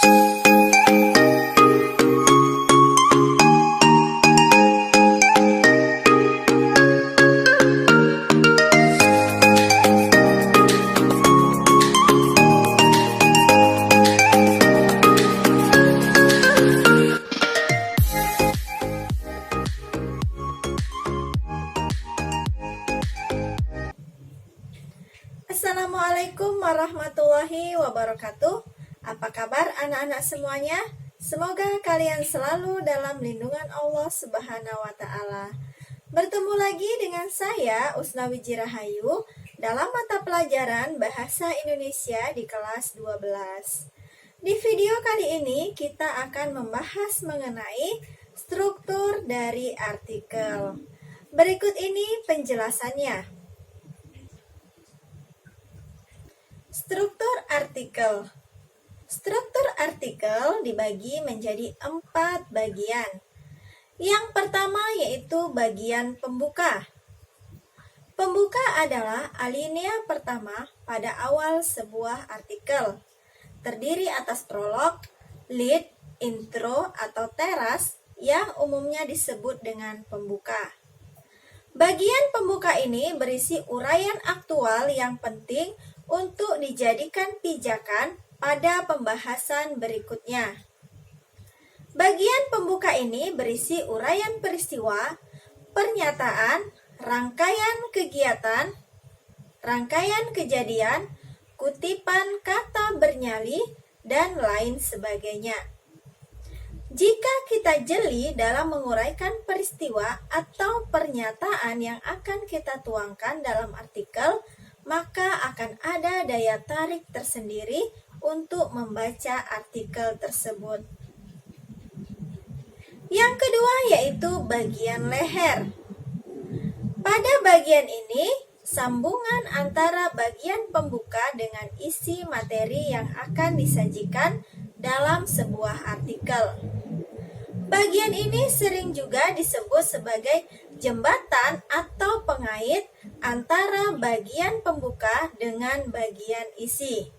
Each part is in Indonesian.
Assalamualaikum warahmatullahi wabarakatuh. Apa kabar anak-anak semuanya? Semoga kalian selalu dalam lindungan Allah Subhanahu wa Ta'ala. Bertemu lagi dengan saya, Usna Wijirahayu, dalam mata pelajaran Bahasa Indonesia di kelas 12. Di video kali ini kita akan membahas mengenai struktur dari artikel. Berikut ini penjelasannya. Struktur artikel. Struktur artikel dibagi menjadi 4 bagian. Yang pertama yaitu bagian pembuka. Pembuka adalah alinea pertama pada awal sebuah artikel. Terdiri atas prolog, lead, intro, atau teras yang umumnya disebut dengan pembuka. Bagian pembuka ini berisi uraian aktual yang penting untuk dijadikan pijakan pada pembahasan berikutnya. Bagian pembuka ini berisi uraian peristiwa, pernyataan, rangkaian kegiatan, rangkaian kejadian, kutipan kata bernyali, dan lain sebagainya. Jika kita jeli dalam menguraikan peristiwa atau pernyataan yang akan kita tuangkan dalam artikel, maka akan ada daya tarik tersendiri untuk membaca artikel tersebut. Yang kedua yaitu bagian leher. Pada bagian ini, sambungan antara bagian pembuka dengan isi materi yang akan disajikan dalam sebuah artikel. Bagian ini sering juga disebut sebagai jembatan atau pengait antara bagian pembuka dengan bagian isi.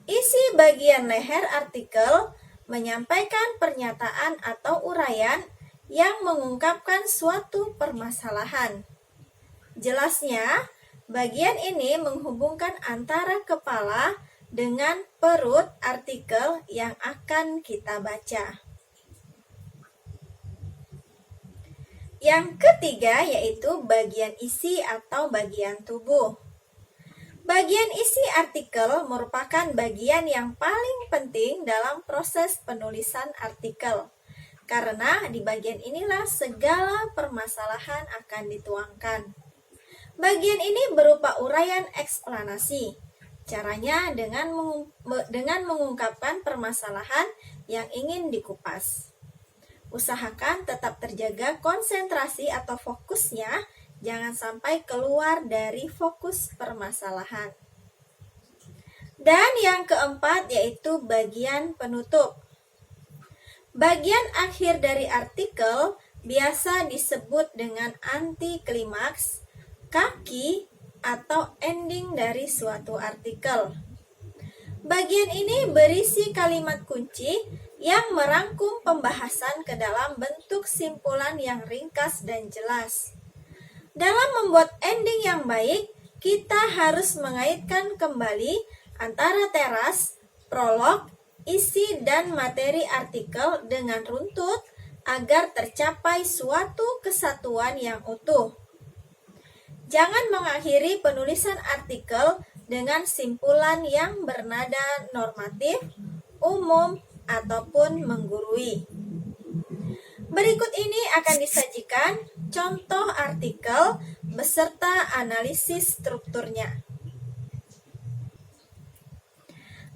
Isi bagian leher artikel menyampaikan pernyataan atau uraian yang mengungkapkan suatu permasalahan. Jelasnya, bagian ini menghubungkan antara kepala dengan perut artikel yang akan kita baca. Yang ketiga yaitu bagian isi atau bagian tubuh. Bagian isi artikel merupakan bagian yang paling penting dalam proses penulisan artikel, karena di bagian inilah segala permasalahan akan dituangkan. Bagian ini berupa uraian eksplanasi. Caranya dengan mengungkapkan permasalahan yang ingin dikupas. Usahakan tetap terjaga konsentrasi atau fokusnya, jangan sampai keluar dari fokus permasalahan. Dan yang keempat yaitu bagian penutup. Bagian akhir dari artikel biasa disebut dengan anti klimaks, kaki, atau ending dari suatu artikel. Bagian ini berisi kalimat kunci yang merangkum pembahasan ke dalam bentuk simpulan yang ringkas dan jelas. Dalam membuat ending yang baik, kita harus mengaitkan kembali antara teras, prolog, isi, dan materi artikel dengan runtut agar tercapai suatu kesatuan yang utuh. Jangan mengakhiri penulisan artikel dengan simpulan yang bernada normatif, umum, ataupun menggurui. Berikut ini akan disajikan contoh artikel beserta analisis strukturnya.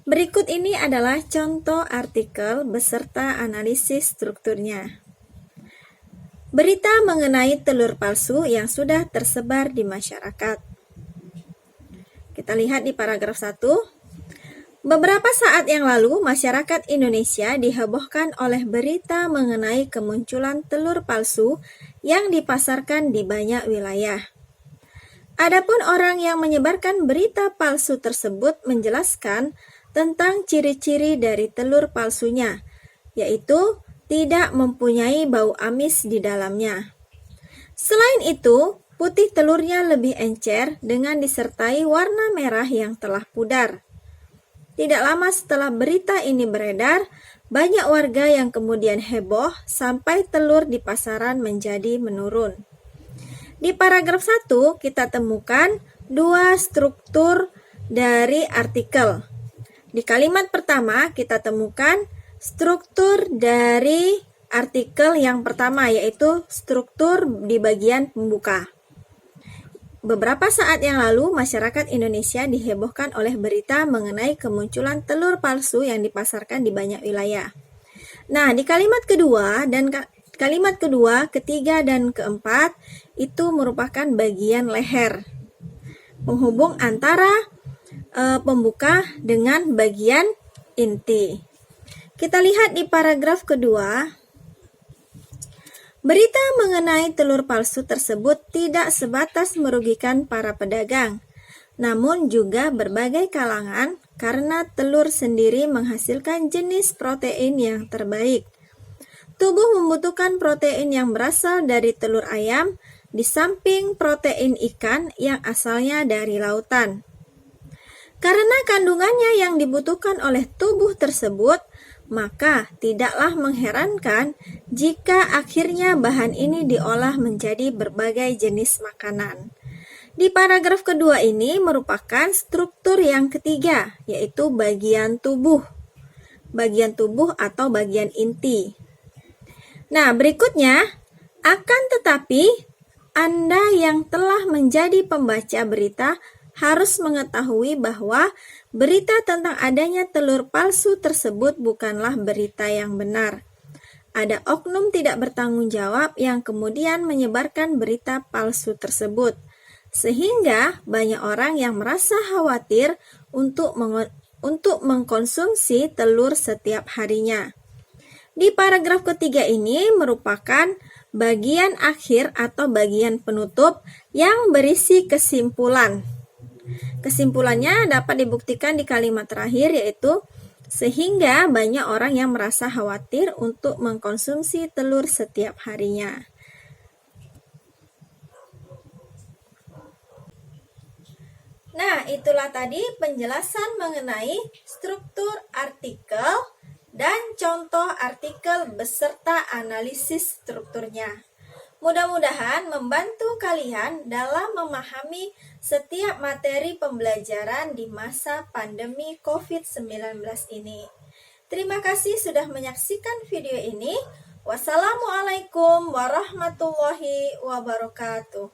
Berikut ini adalah contoh artikel beserta analisis strukturnya. Berita mengenai telur palsu yang sudah tersebar di masyarakat. Kita lihat di paragraf 1. Beberapa saat yang lalu, masyarakat Indonesia dihebohkan oleh berita mengenai kemunculan telur palsu yang dipasarkan di banyak wilayah. Adapun orang yang menyebarkan berita palsu tersebut menjelaskan tentang ciri-ciri dari telur palsunya, yaitu tidak mempunyai bau amis di dalamnya. Selain itu, putih telurnya lebih encer dengan disertai warna merah yang telah pudar. Tidak lama setelah berita ini beredar, banyak warga yang kemudian heboh sampai telur di pasaran menjadi menurun. Di paragraf 1 kita temukan dua struktur dari artikel. Di kalimat pertama kita temukan struktur dari artikel yang pertama, yaitu struktur di bagian pembuka. Beberapa saat yang lalu, masyarakat Indonesia dihebohkan oleh berita mengenai kemunculan telur palsu yang dipasarkan di banyak wilayah. Nah, di kalimat kedua, ketiga, dan keempat, itu merupakan bagian leher, penghubung antara pembuka dengan bagian inti. Kita lihat di paragraf kedua. Berita mengenai telur palsu tersebut tidak sebatas merugikan para pedagang, namun juga berbagai kalangan karena telur sendiri menghasilkan jenis protein yang terbaik. Tubuh membutuhkan protein yang berasal dari telur ayam, di samping protein ikan yang asalnya dari lautan. Karena kandungannya yang dibutuhkan oleh tubuh tersebut, maka tidaklah mengherankan jika akhirnya bahan ini diolah menjadi berbagai jenis makanan. Di paragraf kedua ini merupakan struktur yang ketiga, yaitu bagian tubuh atau bagian inti. Nah, berikutnya, akan tetapi Anda yang telah menjadi pembaca berita harus mengetahui bahwa berita tentang adanya telur palsu tersebut bukanlah berita yang benar. Ada oknum tidak bertanggung jawab yang kemudian menyebarkan berita palsu tersebut, sehingga banyak orang yang merasa khawatir untuk mengkonsumsi telur setiap harinya. Di paragraf ketiga ini merupakan bagian akhir atau bagian penutup yang berisi kesimpulan. Kesimpulannya dapat dibuktikan di kalimat terakhir, yaitu sehingga banyak orang yang merasa khawatir untuk mengkonsumsi telur setiap harinya. Nah, itulah tadi penjelasan mengenai struktur artikel dan contoh artikel beserta analisis strukturnya. Mudah-mudahan membantu kalian dalam memahami setiap materi pembelajaran di masa pandemi COVID-19 ini. Terima kasih sudah menyaksikan video ini. Wassalamualaikum warahmatullahi wabarakatuh.